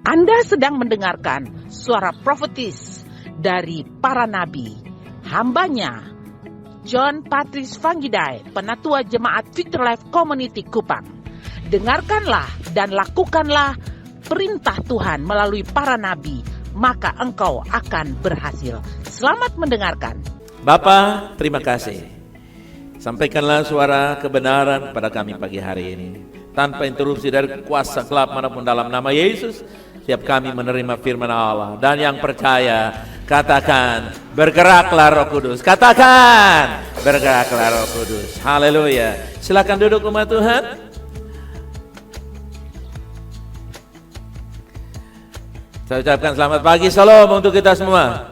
Anda sedang mendengarkan suara profetis dari para nabi, hambanya John Patrice Vanggidai, Penatua Jemaat Victory Life Community Kupang. Dengarkanlah dan lakukanlah perintah Tuhan melalui para nabi, maka engkau akan berhasil. Selamat mendengarkan. Bapa, terima kasih. Sampaikanlah suara kebenaran pada kami pagi hari ini. Tanpa interupsi dari kuasa gelap manapun, dalam nama Yesus, setiap kami menerima firman Allah. Dan yang percaya, katakan, bergeraklah Roh Kudus. Katakan, bergeraklah Roh Kudus. Haleluya. Silakan duduk umat Tuhan. Saya ucapkan selamat pagi, salam untuk kita semua.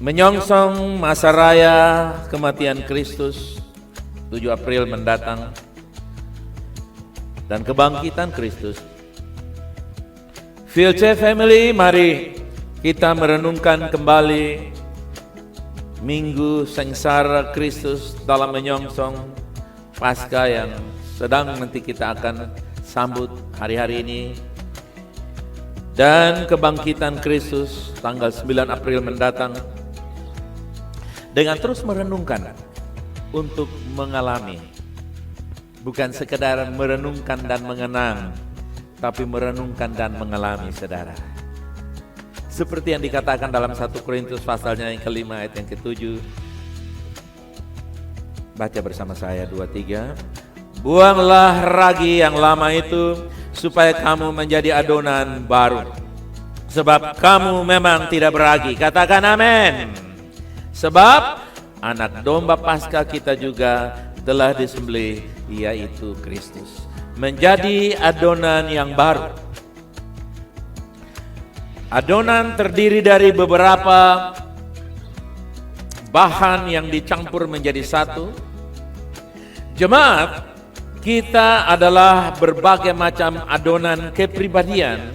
Menyongsong masa raya kematian Kristus 7 April mendatang dan kebangkitan Kristus, VLC Family, mari kita merenungkan kembali Minggu Sengsara Kristus dalam menyongsong Paskah yang sedang nanti kita akan sambut hari-hari ini, dan kebangkitan Kristus tanggal 9 April mendatang, dengan terus merenungkan untuk mengalami, bukan sekedar merenungkan dan mengenang, tapi merenungkan dan mengalami, saudara. Seperti yang dikatakan dalam 1 Korintus pasalnya yang kelima ayat yang ke-7. Baca bersama saya 2-3. Buanglah ragi yang lama itu supaya kamu menjadi adonan baru. Sebab kamu memang tidak beragi. Katakan amin. Sebab anak domba Paskah kita juga telah disembelih, yaitu Kristus, menjadi adonan yang baru. Adonan terdiri dari beberapa bahan yang dicampur menjadi satu. Jemaat kita adalah berbagai macam adonan kepribadian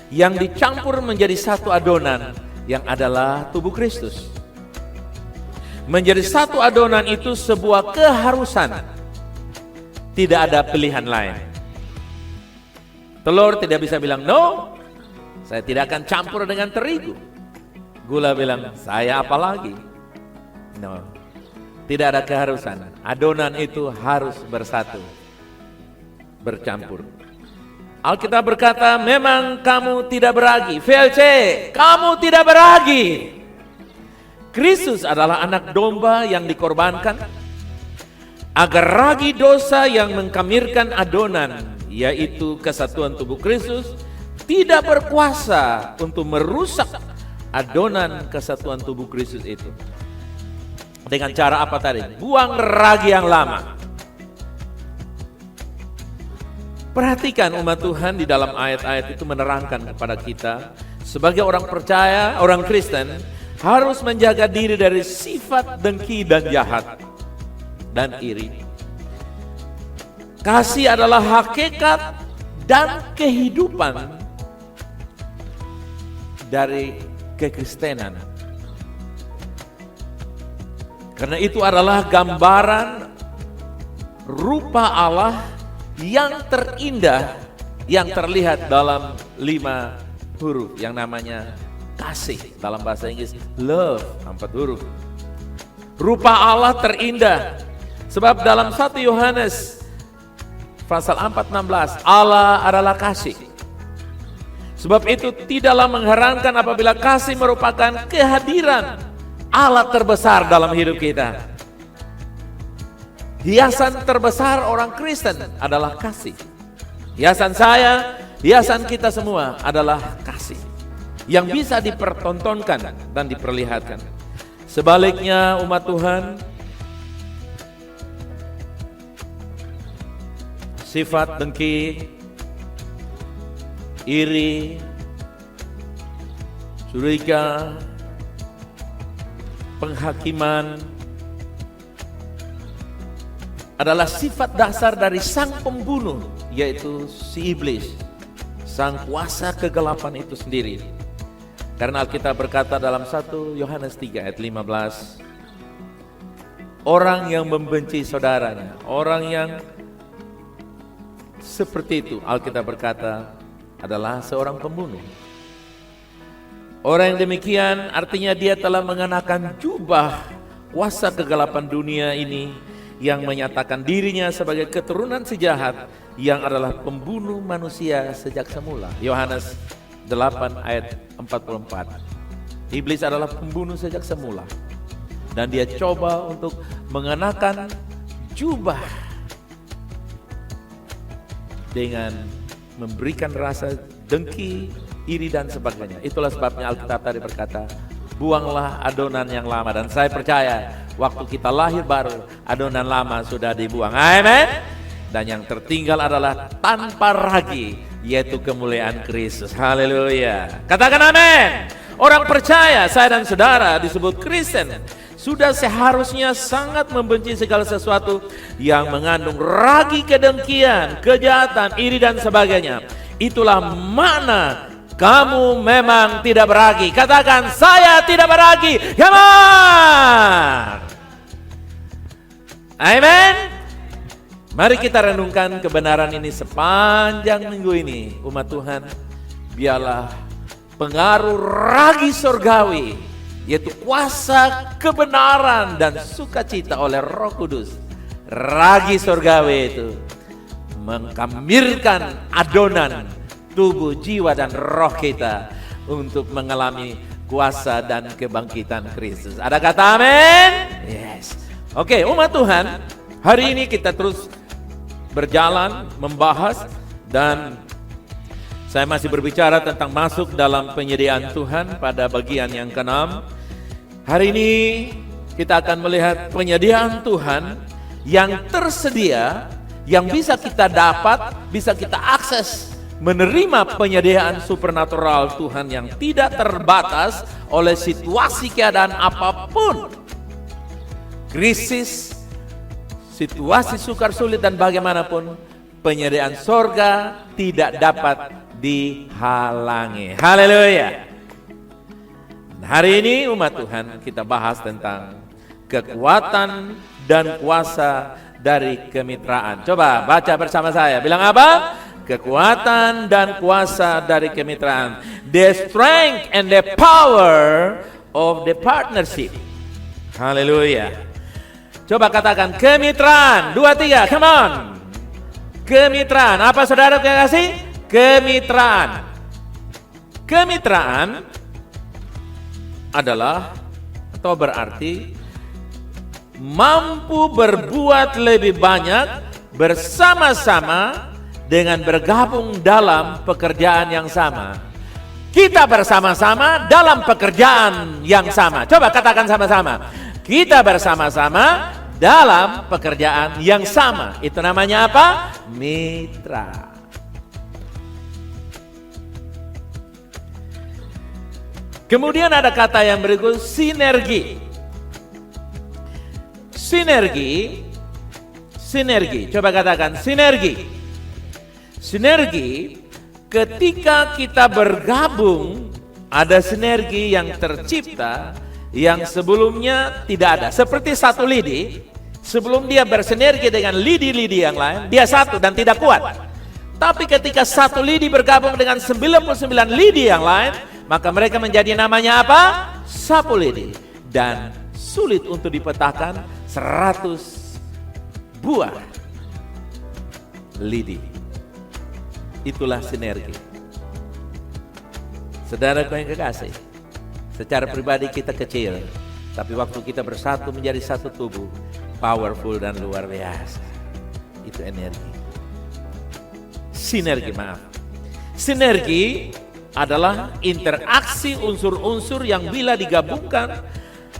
yang dicampur menjadi satu adonan yang adalah tubuh Kristus. Menjadi satu adonan itu sebuah keharusan. Tidak ada pilihan lain. Telur tidak bisa bilang, no, saya tidak akan campur dengan terigu. Gula bilang, saya apa lagi? No, tidak ada keharusan. Adonan itu harus bersatu, bercampur. Alkitab berkata, memang kamu tidak beragi. VLC, kamu tidak beragi. Kristus adalah anak domba yang dikorbankan agar ragi dosa yang mengkamirkan adonan, yaitu kesatuan tubuh Kristus, tidak berkuasa untuk merusak adonan kesatuan tubuh Kristus itu. Dengan cara apa tadi? Buang ragi yang lama. Perhatikan umat Tuhan, di dalam ayat-ayat itu menerangkan kepada kita, sebagai orang percaya, orang Kristen, harus menjaga diri dari sifat dengki dan jahat dan iri. Kasih adalah hakikat dan kehidupan dari kekristenan. Karena itu adalah gambaran rupa Allah yang terindah yang terlihat dalam 5 huruf yang namanya kasih. Dalam bahasa Inggris love, 4 huruf. Rupa Allah terindah. Sebab dalam 1 Yohanes pasal 4:16, Allah adalah kasih. Sebab itu tidaklah mengherankan apabila kasih merupakan kehadiran Allah terbesar dalam hidup kita. Hiasan terbesar orang Kristen adalah kasih. Hiasan saya, hiasan kita semua adalah kasih, yang bisa dipertontonkan dan diperlihatkan. Sebaliknya umat Tuhan, sifat dengki, iri, curiga, penghakiman adalah sifat dasar dari sang pembunuh, yaitu si iblis, sang kuasa kegelapan itu sendiri. Karena Alkitab berkata dalam 1 Yohanes 3 ayat 15, orang yang membenci saudaranya, orang yang seperti itu, Alkitab berkata, adalah seorang pembunuh. Orang yang demikian artinya dia telah mengenakan jubah kuasa kegelapan dunia ini yang menyatakan dirinya sebagai keturunan si jahat yang adalah pembunuh manusia sejak semula. Yohanes 8 ayat 44. Iblis adalah pembunuh sejak semula. Dan dia coba untuk mengenakan jubah dengan memberikan rasa dengki, iri dan sebagainya. Itulah sebabnya Alkitab tadi berkata, buanglah adonan yang lama. Dan saya percaya waktu kita lahir baru, adonan lama sudah dibuang. Amin. Dan yang tertinggal adalah tanpa ragi, yaitu kemuliaan Kristus. Haleluya. Katakan amin. Orang percaya, saya dan saudara disebut Kristen, sudah seharusnya sangat membenci segala sesuatu yang mengandung ragi, kedengkian, kejahatan, iri dan sebagainya. Itulah makna kamu memang tidak beragi. Katakan, saya tidak beragi. Come on. Amen. Mari kita renungkan kebenaran ini sepanjang minggu ini. Umat Tuhan, biarlah pengaruh ragi surgawi, yaitu kuasa kebenaran dan sukacita oleh Roh Kudus. Ragi surgawi itu mengkamirkan adonan tubuh, jiwa dan roh kita untuk mengalami kuasa dan kebangkitan Kristus. Ada kata amin? Yes. Oke, umat Tuhan, hari ini kita terus berjalan membahas dan saya masih berbicara tentang masuk dalam penyediaan Tuhan pada bagian yang ke-6. Hari ini kita akan melihat penyediaan Tuhan yang tersedia, yang bisa kita dapat, bisa kita akses, menerima penyediaan supernatural Tuhan yang tidak terbatas oleh situasi keadaan apapun. Krisis, situasi sukar sulit dan bagaimanapun, penyediaan sorga tidak dapat dihalangi. Haleluya. Hari ini umat Tuhan kita bahas tentang kekuatan dan kuasa dari kemitraan. Coba baca bersama saya. Bilang apa? Kekuatan dan kuasa dari kemitraan. The strength and the power of the partnership. Haleluya. Coba katakan kemitraan. 2, 3, come on. Kemitraan. Apa saudara kasih? Kemitraan. Kemitraan adalah atau berarti mampu berbuat lebih banyak bersama-sama dengan bergabung dalam pekerjaan yang sama. Kita bersama-sama dalam pekerjaan yang sama. Coba katakan sama-sama. Kita bersama-sama dalam pekerjaan yang sama. Itu namanya apa? Mitra. Kemudian ada kata yang berikut, sinergi. Sinergi. Sinergi. Coba katakan sinergi. Sinergi, ketika kita bergabung, ada sinergi yang tercipta yang sebelumnya tidak ada. Seperti satu lidi, sebelum dia bersinergi dengan lidi-lidi yang lain, dia satu dan tidak kuat. Tapi ketika satu lidi bergabung dengan 99 lidi yang lain, maka mereka menjadi namanya apa? Sapu lidi. Dan sulit untuk dipetakan 100 buah lidi. Itulah sinergi. Saudaraku yang kekasih, secara pribadi kita kecil, tapi waktu kita bersatu menjadi satu tubuh, powerful dan luar biasa. Itu energi. Sinergi, maaf. Sinergi adalah interaksi unsur-unsur yang bila digabungkan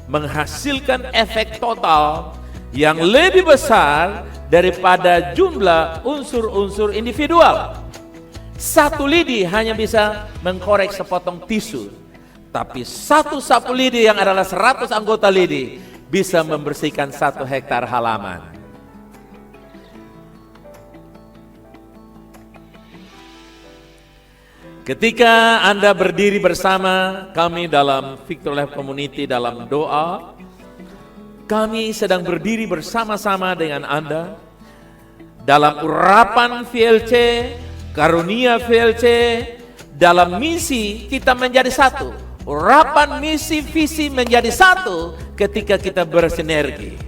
menghasilkan efek total yang lebih besar daripada jumlah unsur-unsur individual. Satu lidi hanya bisa mengkorek sepotong tisu, tapi satu sapu lidi yang adalah 100 anggota lidi bisa membersihkan 1 hektar halaman. Ketika Anda berdiri bersama kami dalam Victor Life Community dalam doa, kami sedang berdiri bersama-sama dengan Anda dalam urapan VLC, karunia VLC, dalam misi kita menjadi satu. Urapan misi visi menjadi satu ketika kita bersinergi.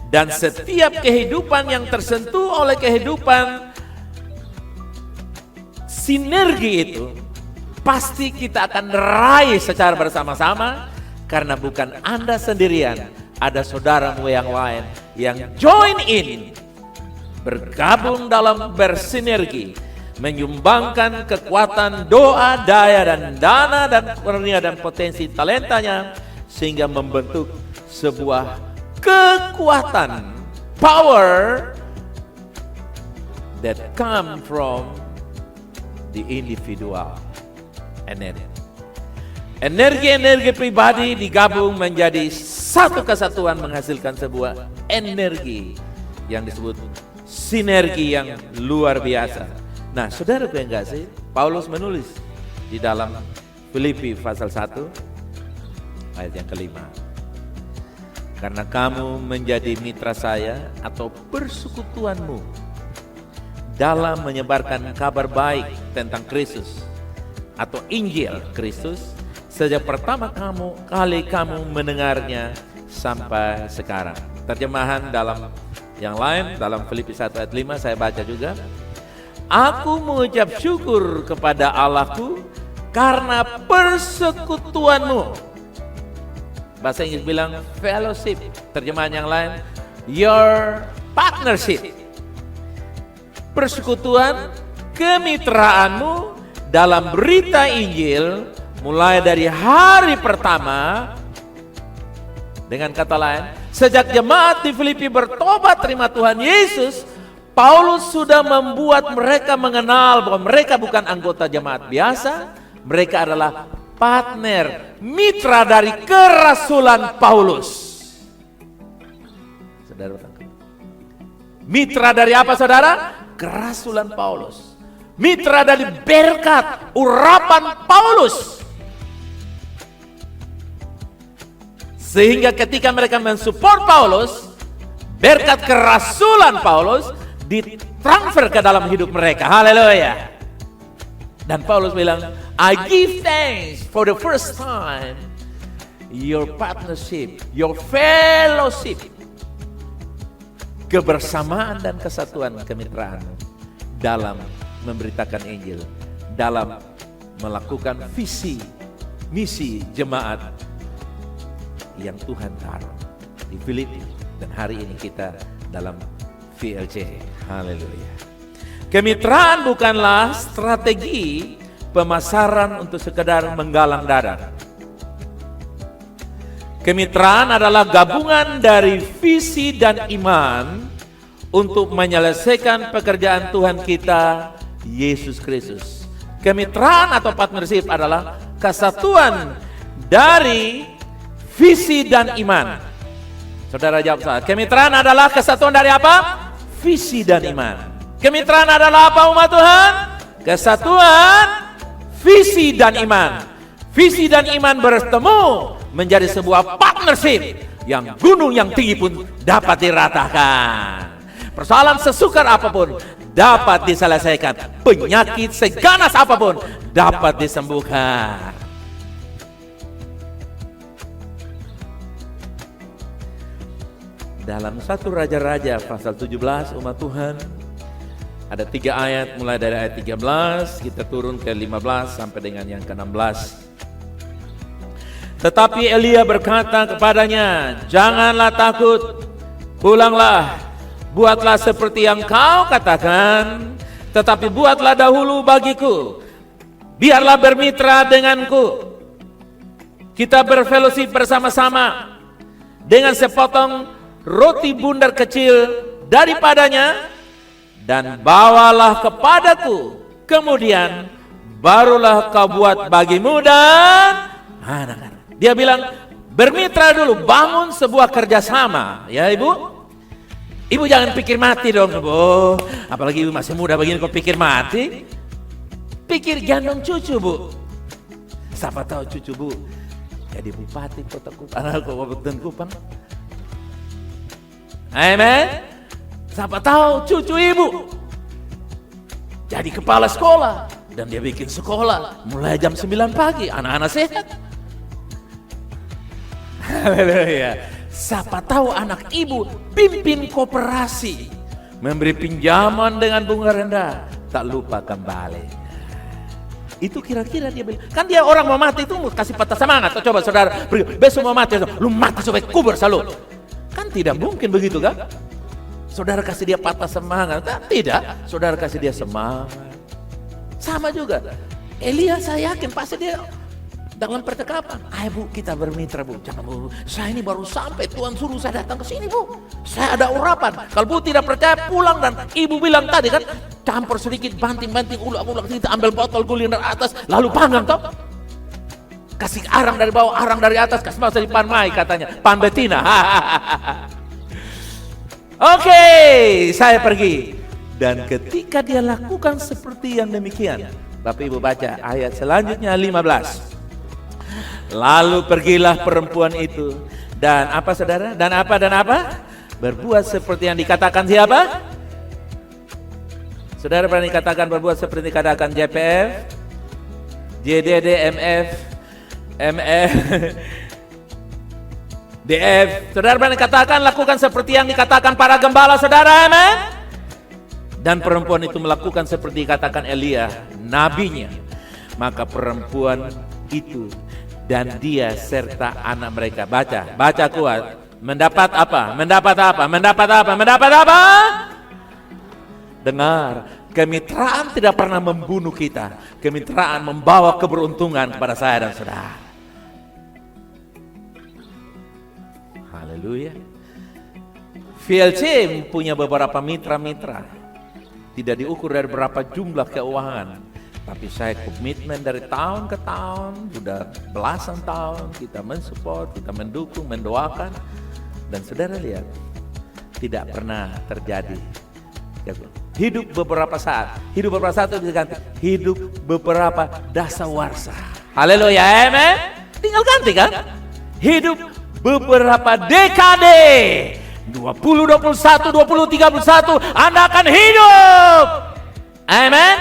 Dan setiap kehidupan yang tersentuh oleh kehidupan sinergi itu, pasti kita akan raih secara bersama-sama, karena bukan Anda sendirian, ada saudaramu yang lain yang join in, bergabung dalam bersinergi, menyumbangkan kekuatan doa, daya dan dana dan karunia dan potensi talentanya, sehingga membentuk sebuah kekuatan, power that come from the individual energy. Energi-energi pribadi digabung menjadi satu kesatuan, menghasilkan sebuah energi yang disebut sinergi yang luar biasa. Nah, saudara yang enggak sih, Paulus menulis di dalam Filipi pasal 1 ayat yang kelima. Karena kamu menjadi mitra saya atau persekutuanmu dalam menyebarkan kabar baik tentang Kristus atau Injil Kristus sejak pertama kali kamu mendengarnya sampai sekarang. Terjemahan dalam yang lain, dalam Filipi 1 ayat 5 saya baca juga. Aku mengucap syukur kepada Allahku karena persekutuanmu. Bahasa Inggris bilang fellowship. Terjemahan yang lain, your partnership. Persekutuan, kemitraanmu dalam berita Injil mulai dari hari pertama. Dengan kata lain, sejak jemaat di Filipi bertobat terima Tuhan Yesus, Paulus sudah membuat mereka mengenal bahwa mereka bukan anggota jemaat biasa, mereka adalah partner, mitra dari kerasulan Paulus. Saudara, mitra dari apa saudara? Kerasulan Paulus. Mitra dari berkat, urapan Paulus. Sehingga ketika mereka mensupport Paulus, berkat kerasulan Paulus ditransfer ke dalam hidup mereka. Haleluya. Dan Paulus bilang, I give thanks for the first time your partnership, your fellowship, kebersamaan dan kesatuan kemitraan dalam memberitakan Injil, dalam melakukan visi, misi jemaat yang Tuhan taruh di Filipi, dan hari ini kita dalam VLC. Haleluya. Kemitraan bukanlah strategi pemasaran untuk sekedar menggalang dana. Kemitraan adalah gabungan dari visi dan iman untuk menyelesaikan pekerjaan Tuhan kita, Yesus Kristus. Kemitraan atau partnership adalah kesatuan dari visi dan iman. Saudara jawab saya. Kemitraan adalah kesatuan dari apa? Visi dan iman. Kemitraan adalah apa umat Tuhan? Kesatuan visi dan iman. Visi dan iman bertemu menjadi sebuah partnership yang gunung yang tinggi pun dapat diratakan. Persoalan sesukar apapun dapat diselesaikan. Penyakit seganas apapun dapat disembuhkan. Dalam 1 Raja-Raja pasal 17 umat Tuhan, ada 3 ayat mulai dari ayat 13 kita turun ke 15 sampai dengan yang ke-16. Tetapi Elia berkata kepadanya, janganlah takut, pulanglah, buatlah seperti yang kau katakan, tetapi buatlah dahulu bagiku, biarlah bermitra denganku, kita berfellowship bersama-sama dengan sepotong roti bundar kecil daripadanya, dan bawalah kepadaku, kemudian barulah kau buat bagimu dan anak-anak. Dia bilang bermitra dulu, bangun sebuah kerjasama, ya ibu. Ibu jangan pikir mati dong, bu. Apalagi ibu masih muda begini kok pikir mati. Pikir gendong cucu, bu. Siapa tahu cucu bu jadi bupati kota Kupang, Kabupaten Kupang. Amen. Siapa tahu cucu ibu jadi kepala sekolah dan dia bikin sekolah mulai jam 9 pagi, anak-anak sehat. Haleluya. Siapa tahu anak ibu pimpin koperasi, memberi pinjaman dengan bunga rendah, tak lupa kembali. Itu kira-kira dia bilang, kan dia orang mau mati itu kasih patah semangat. Coba saudara, besok mau mati, lu mati sampai kubur selalu. Kan tidak mungkin begitu kan? Saudara kasih dia patah semangat, kan? Tidak. Saudara kasih dia semangat. Sama juga, Elia saya yakin pasti dia dalam percakapan. Ayo bu, kita bermitra bu, jangan bu. Saya ini baru sampai, Tuhan suruh saya datang ke sini bu. Saya ada urapan. Kalau bu tidak percaya pulang, dan ibu bilang tadi kan, campur sedikit, banting-banting, ulak-ulak, kita ambil botol guling dari atas, lalu panggang toh. Kasih arang dari bawah, arang dari atas, kasih masuk di pan mai katanya, pan betina. Oke, saya pergi. Dan ketika dia lakukan seperti yang demikian, Bapak Ibu baca ayat selanjutnya 15. Lalu pergilah perempuan itu dan apa saudara? Dan apa? Berbuat seperti yang dikatakan siapa? Saudara berani katakan berbuat seperti dikatakan JPF, JDD, MF, DF. Saudara berani katakan lakukan seperti yang dikatakan para gembala saudara, amen? Dan perempuan itu melakukan seperti dikatakan Elia, nabinya. Maka perempuan itu dan dia serta anak mereka, baca kuat, mendapat apa? Dengar, kemitraan tidak pernah membunuh kita. Kemitraan membawa keberuntungan kepada saya dan saudara. Haleluya. VLC punya beberapa mitra-mitra. Tidak diukur dari berapa jumlah keuangan. Tapi saya komitmen dari tahun ke tahun, sudah belasan tahun kita mensupport, kita mendukung, mendoakan. Dan saudara lihat, tidak pernah terjadi. Hidup beberapa saat itu diganti, hidup beberapa dasawarsa. Haleluya, amen. Tinggal ganti kan? Hidup beberapa dekade. 20, 21, 20, 31, Anda akan hidup. Amen.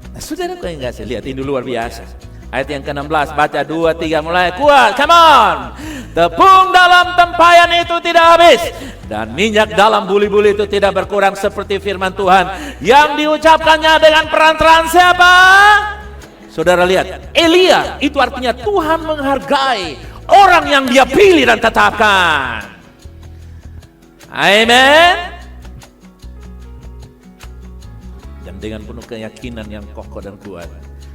Nah, saudara kok enggak sih, lihat ini luar biasa. Ayat yang ke-16, baca 2, 3 mulai, kuat, come on. Tepung dalam tempayan itu tidak habis, dan minyak dalam buli-buli itu tidak berkurang, seperti firman Tuhan yang diucapkannya dengan perantaraan siapa? Saudara lihat, Elia itu artinya Tuhan menghargai orang yang dia pilih dan tetapkan. Amen. Dan dengan penuh keyakinan yang kokoh dan kuat,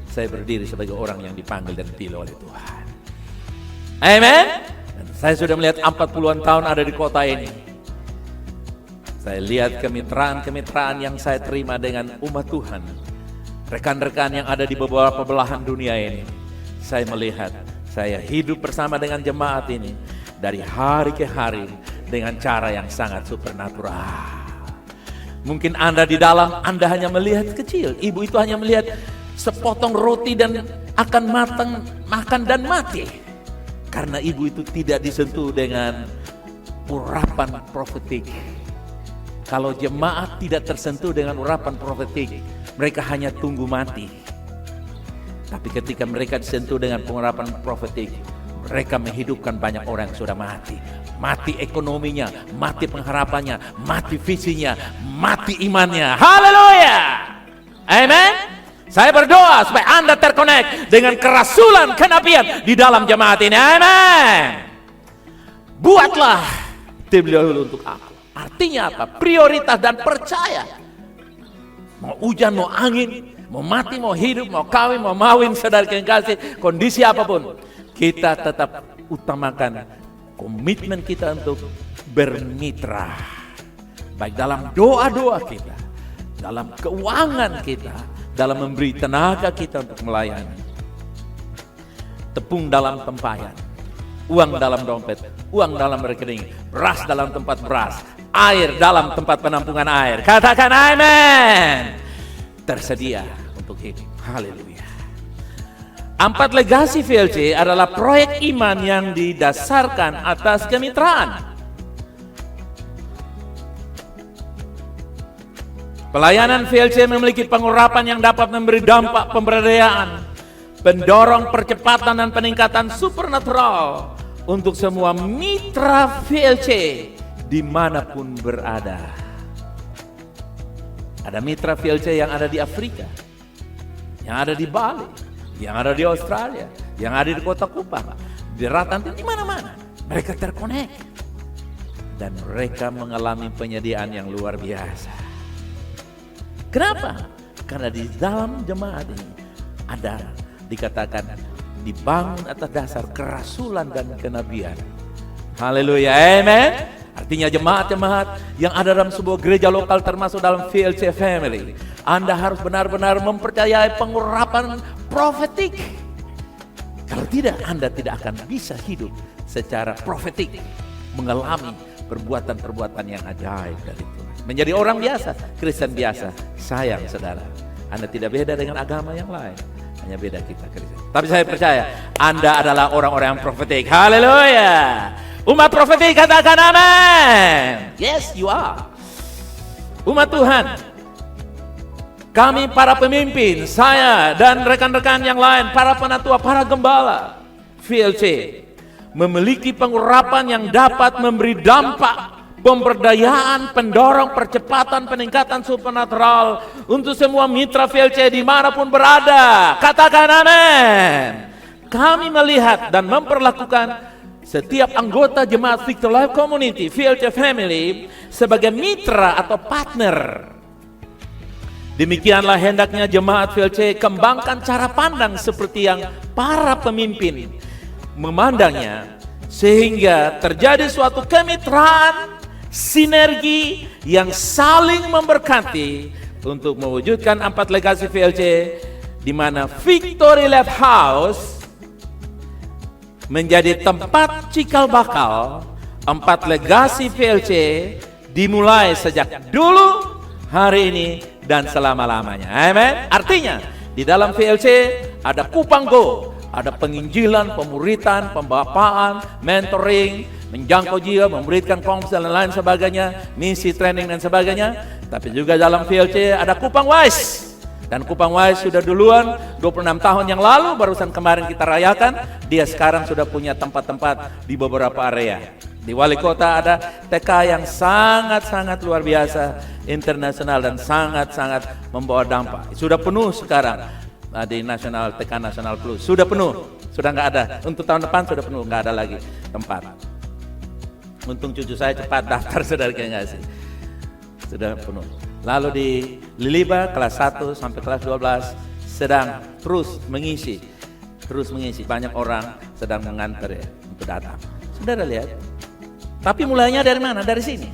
saya berdiri sebagai orang yang dipanggil dan dipilih oleh Tuhan. Amen. Dan saya sudah melihat 40-an tahun ada di kota ini. Saya lihat kemitraan-kemitraan yang saya terima dengan umat Tuhan. Rekan-rekan yang ada di beberapa belahan dunia ini. Saya melihat, saya hidup bersama dengan jemaat ini dari hari ke hari dengan cara yang sangat supernatural. Mungkin Anda di dalam, Anda hanya melihat kecil. Ibu itu hanya melihat sepotong roti dan akan makan dan mati. Karena ibu itu tidak disentuh dengan urapan profetik. Kalau jemaat tidak tersentuh dengan urapan profetik, mereka hanya tunggu mati. Tapi ketika mereka disentuh dengan pengurapan profetik, mereka menghidupkan banyak orang yang sudah mati. Mati ekonominya, mati pengharapannya, mati visinya, mati imannya. Haleluya. Amen. Saya berdoa supaya Anda terkonek dengan kerasulan kenabian di dalam jemaat ini. Amen. Buatlah tim dahulu untuk aku. Artinya apa? Prioritas dan percaya. Mau hujan, mau angin, mau mati, mau hidup, mau kawin, mau mawin, saudara yang kasih, kondisi apapun, kita tetap utamakan komitmen kita untuk bermitra. Baik dalam doa-doa kita, dalam keuangan kita, dalam memberi tenaga kita untuk melayani. Tepung dalam tempayan, uang dalam dompet, uang dalam rekening, beras dalam tempat beras, air dalam tempat penampungan air. Katakan amen. Tersedia untuk hidup. Haleluya. 4 legasi VLC adalah proyek iman yang didasarkan atas kemitraan. Pelayanan VLC memiliki pengurapan yang dapat memberi dampak pemberdayaan, pendorong percepatan dan peningkatan supernatural untuk semua mitra VLC dimanapun berada. Ada mitra VLC yang ada di Afrika, yang ada di Bali, yang ada di Australia, yang ada di Kota Kupang, di Ratantin, di mana-mana. Mereka terkonek dan mereka mengalami penyediaan yang luar biasa. Kenapa? Karena di dalam jemaat ini ada dikatakan dibangun atas dasar kerasulan dan kenabian. Haleluya, amen. Artinya jemaat-jemaat yang ada dalam sebuah gereja lokal termasuk dalam VLC Family, Anda harus benar-benar mempercayai pengurapan profetik. Kalau tidak, Anda tidak akan bisa hidup secara profetik, mengalami perbuatan-perbuatan yang ajaib dari Tuhan. Menjadi orang biasa, Kristen biasa. Sayang saudara, Anda tidak beda dengan agama yang lain. Hanya beda kita Kristen. Tapi saya percaya Anda adalah orang-orang yang profetik. Haleluya. Umat profetik katakan amin. Yes, you are. Umat Tuhan, kami para pemimpin, saya dan rekan-rekan yang lain, para penatua, para gembala VLC memiliki pengurapan yang dapat memberi dampak pemberdayaan, pendorong percepatan, peningkatan supernatural untuk semua mitra VLC dimanapun berada. Katakan amin. Kami melihat dan memperlakukan setiap anggota jemaat Victor Life Community, VLC Family, sebagai mitra atau partner. Demikianlah hendaknya jemaat VLC kembangkan cara pandang seperti yang para pemimpin memandangnya, sehingga terjadi suatu kemitraan, sinergi yang saling memberkati untuk mewujudkan 4 legasi VLC, di mana Victory Life House menjadi tempat cikal bakal 4 legasi VLC dimulai sejak dulu, hari ini, dan selama-lamanya. Amen. Artinya di dalam VLC ada Kupang Go, ada penginjilan, pemuritan, pembapaan, mentoring, menjangkau jiwa, memberikan konsel dan lain sebagainya, misi training dan sebagainya. Tapi juga dalam VLC ada Kupang Wise. Dan Kupang Wise sudah duluan 26 tahun yang lalu, barusan kemarin kita rayakan. Dia sekarang sudah punya tempat-tempat di beberapa area. Di Wali Kota ada TK yang sangat-sangat luar biasa, internasional dan sangat-sangat membawa dampak. Sudah penuh sekarang di Nasional TK Nasional Plus. Sudah penuh, sudah nggak ada. Untuk tahun depan sudah penuh, nggak ada lagi tempat. Untung cucu saya cepat daftar, saudara, nggak sih? Sudah penuh. Lalu di Liliba kelas 1 sampai kelas 12 sedang terus mengisi. Banyak orang sedang mengantar ya untuk datang. Saudara lihat. Tapi mulainya dari mana? Dari sini.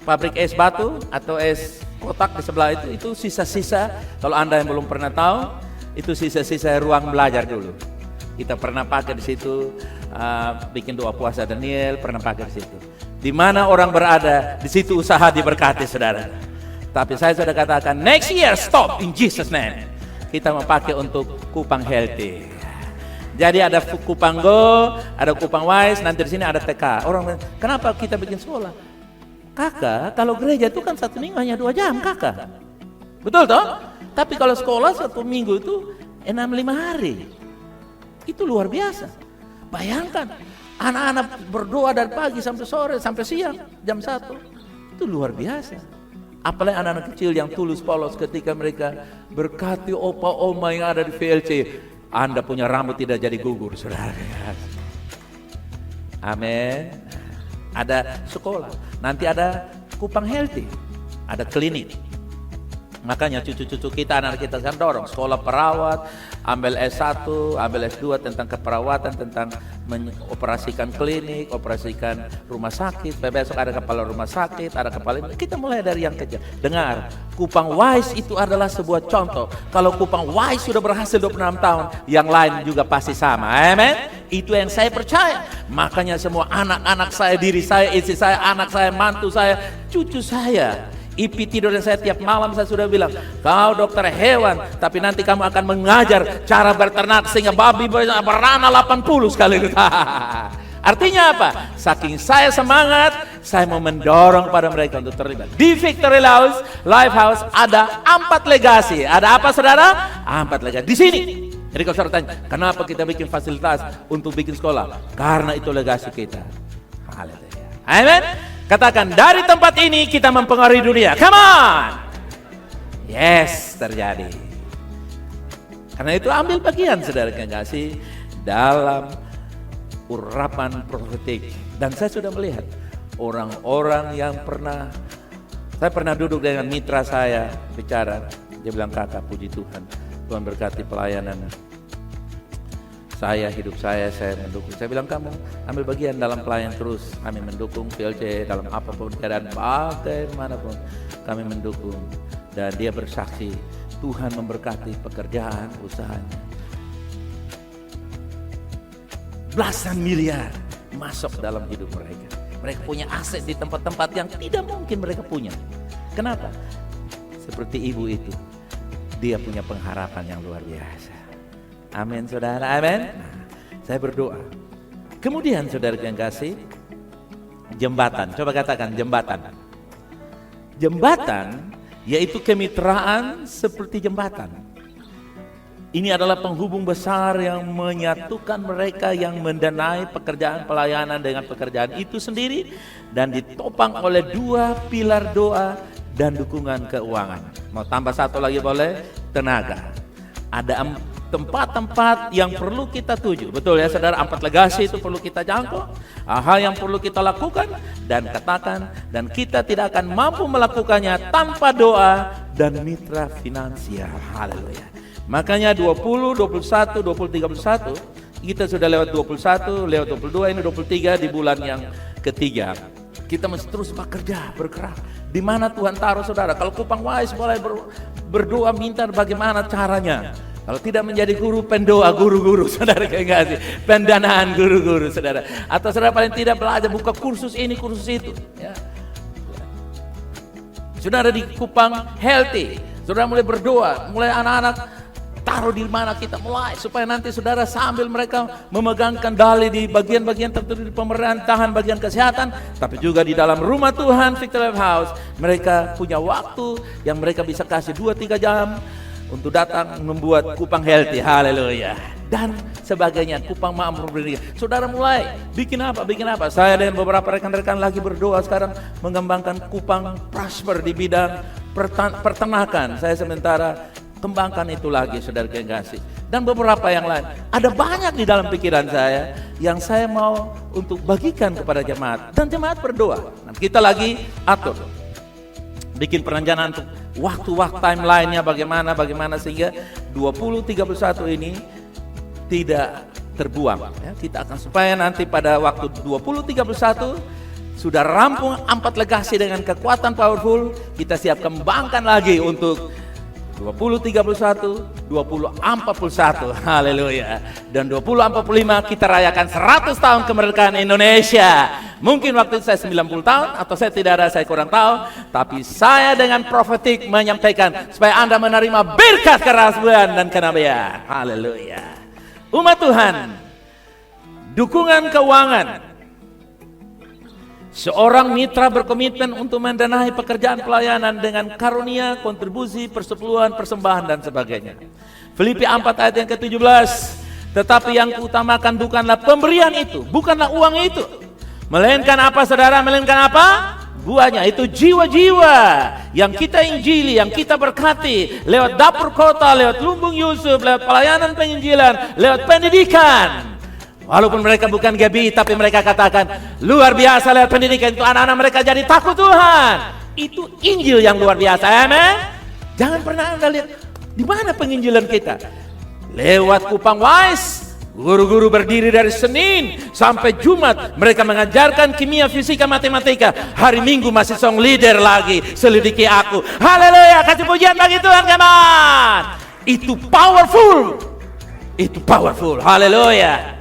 Pabrik es batu atau es kotak di sebelah itu sisa-sisa. Kalau Anda yang belum pernah tahu, itu sisa-sisa ruang belajar dulu. Kita pernah pakai di situ, bikin doa puasa Daniel, pernah pakai di situ. Di mana orang berada, di situ usaha diberkati, saudara. Tapi saya sudah katakan, next year stop in Jesus name. Kita memakai untuk Kupang Healthy. Jadi ada Kupang Go, ada Kupang Wise, nanti di sini ada TK. Orang, kenapa kita bikin sekolah? Kakak, kalau gereja itu kan 1 minggu hanya 2 jam, kakak. Betul toh? Tapi kalau sekolah 1 minggu itu 6-5 hari. Itu luar biasa. Bayangkan, anak-anak berdoa dari pagi sampai sore, sampai siang, jam 1. Itu luar biasa. Apalagi anak-anak kecil yang tulus polos ketika mereka berkati opa oma yang ada di VLC. Anda punya rambut tidak jadi gugur, saudara. Amin. Ada sekolah, nanti ada Kupang Healthy, ada klinik. Makanya cucu-cucu kita, anak kita kan dorong sekolah perawat, ambil S1, ambil S2 tentang keperawatan, tentang mengoperasikan klinik, operasikan rumah sakit. Besok ada kepala rumah sakit, ada kepala. Kita mulai dari yang kecil. Dengar, Kupang Wise itu adalah sebuah contoh. Kalau Kupang Wise sudah berhasil 26 tahun, yang lain juga pasti sama. Amen. Itu yang saya percaya. Makanya semua anak-anak saya, diri saya, istri saya, anak saya, mantu saya, cucu saya, IP tidur dan saya tiap malam saya sudah bilang, kau dokter hewan, tapi nanti kamu akan mengajar cara berternak sehingga babi beranak 80 sekali. Artinya apa? Saking saya semangat, saya mau mendorong pada mereka untuk terlibat. Di Victory Lifehouse ada 4 legasi. Ada apa saudara? 4 legasi. Di sini. Jadi kalau saudara tanya, kenapa kita bikin fasilitas untuk bikin sekolah? Karena itu legasi kita. Haleluya. Amen. Katakan, dari tempat ini kita mempengaruhi dunia. Come on. Yes, terjadi. Karena itu ambil bagian saudara yang kasih dalam urapan profetik. Dan saya sudah melihat orang-orang yang saya pernah duduk dengan mitra saya bicara. Dia bilang, kakak puji Tuhan, Tuhan berkati pelayanan saya, hidup saya mendukung. Saya bilang, kamu ambil bagian dalam pelayan terus. Kami mendukung PLC dalam apapun keadaan, bagaimanapun kami mendukung. Dan dia bersaksi, Tuhan memberkati pekerjaan, usahanya. Belasan miliar masuk dalam hidup mereka. Mereka punya aset di tempat-tempat yang tidak mungkin mereka punya. Kenapa? Seperti ibu itu, dia punya pengharapan yang luar biasa. Amin saudara, amin. Saya berdoa. Kemudian saudara yang kasih, jembatan. Coba katakan jembatan. Jembatan yaitu kemitraan seperti jembatan. Ini adalah penghubung besar yang menyatukan mereka yang mendanai pekerjaan pelayanan dengan pekerjaan itu sendiri dan ditopang oleh 2 pilar doa dan dukungan keuangan. Mau tambah satu lagi boleh? Tenaga. Ada tempat-tempat yang perlu kita tuju. Betul ya saudara, 4 legasi itu perlu kita jangkau. Hal yang perlu kita lakukan dan katakan, dan kita tidak akan mampu melakukannya tanpa doa dan mitra finansial. Haleluya. Makanya 20, 21, 20, 31 kita sudah lewat 21, lewat 22, ini 23 di bulan yang ketiga. Kita mesti terus bekerja, bergerak. Di mana Tuhan taruh saudara? Kalau Kupang Wise boleh berdoa minta bagaimana caranya. Kalau tidak menjadi guru, pendoa guru-guru, saudara kayak kasih, pendanaan guru-guru, saudara. Atau saudara paling tidak belajar buka kursus ini, kursus itu. Ya. Saudara di Kupang Healthy, saudara mulai berdoa, mulai anak-anak taruh di mana kita mulai, supaya nanti saudara sambil mereka memegangkan dalih di bagian-bagian tertentu di pemerintahan, bagian kesehatan, tapi juga di dalam rumah Tuhan Victory Lifehouse, mereka punya waktu yang mereka bisa kasih 2-3 jam untuk datang membuat Kupang Healthy, haleluya, dan sebagainya. Kupang Makmur Berdiri. Saudara mulai bikin apa? Saya dan beberapa rekan-rekan lagi berdoa sekarang mengembangkan Kupang Prosper di bidang peternakan. Saya sementara kembangkan itu lagi, saudara yang kasih, dan beberapa yang lain. Ada banyak di dalam pikiran saya yang saya mau untuk bagikan kepada jemaat, dan jemaat berdoa. Nah, kita lagi atur, bikin perencanaan untuk waktu timeline-nya bagaimana sehingga 2031 ini tidak terbuang. Ya, kita akan supaya nanti pada waktu 2031 sudah rampung 4 legasi dengan kekuatan powerful. Kita siap kembangkan lagi untuk 2031, 2041, haleluya. Dan 2045 kita rayakan 100 tahun kemerdekaan Indonesia. Mungkin waktu itu saya 90 tahun, atau saya tidak ada, saya kurang tahu. Tapi saya dengan profetik menyampaikan supaya Anda menerima berkat kerasulan dan kenabian. Haleluya. Umat Tuhan, dukungan keuangan. Seorang mitra berkomitmen untuk mendanai pekerjaan pelayanan dengan karunia, kontribusi, persepuluhan, persembahan, dan sebagainya. Filipi 4 ayat yang ke-17. Tetapi yang utamakan bukanlah pemberian itu, bukanlah uang itu, melainkan apa saudara? Melainkan apa? Buahnya, itu jiwa-jiwa yang kita injili, yang kita berkati lewat dapur kota, lewat Lumbung Yusuf, lewat pelayanan penginjilan, lewat pendidikan. Walaupun mereka bukan GBI, tapi mereka katakan luar biasa lewat pendidikan itu anak-anak mereka jadi takut Tuhan. Itu Injil yang luar biasa, amen. Jangan pernah Anda lihat di mana penginjilan kita. Lewat Kupang Wise, guru-guru berdiri dari Senin sampai Jumat, mereka mengajarkan kimia, fisika, matematika. Hari Minggu masih song leader lagi, selidiki aku. Haleluya, kasih pujian bagi Tuhan, kawan. Itu powerful. Haleluya.